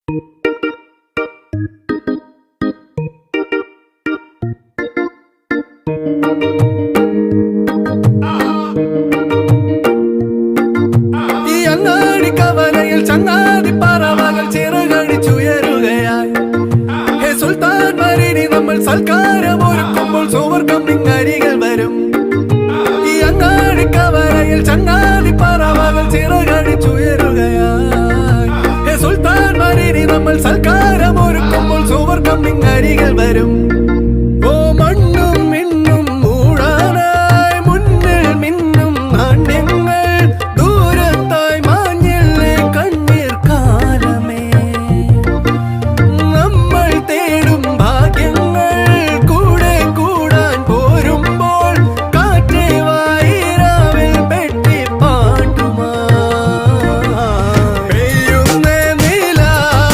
ഈ അങ്ങാടി കവലയിൽ ചങ്ങാതി പറവകൾ ചിറകടിച്ചുയരുകയായി. ഹേ സുൽത്താൻ മരിനി നമ്മൾ സൽക്കാരം ഒരുക്കുമ്പോൾ സുവർഗം നിങ്ങരികൾ വരും. ഈ അങ്ങാടി കവലയിൽ ചങ്ങാതി പറവകൾ ചിറകടിച്ചുയരുകയായി. ഹേ സുൽത്താൻ മരിനി നമ്മൾ സൽക്കാരം ഒരുക്കുമ്പോൾ സുവർഗം നിങ്ങരികൾ വരും.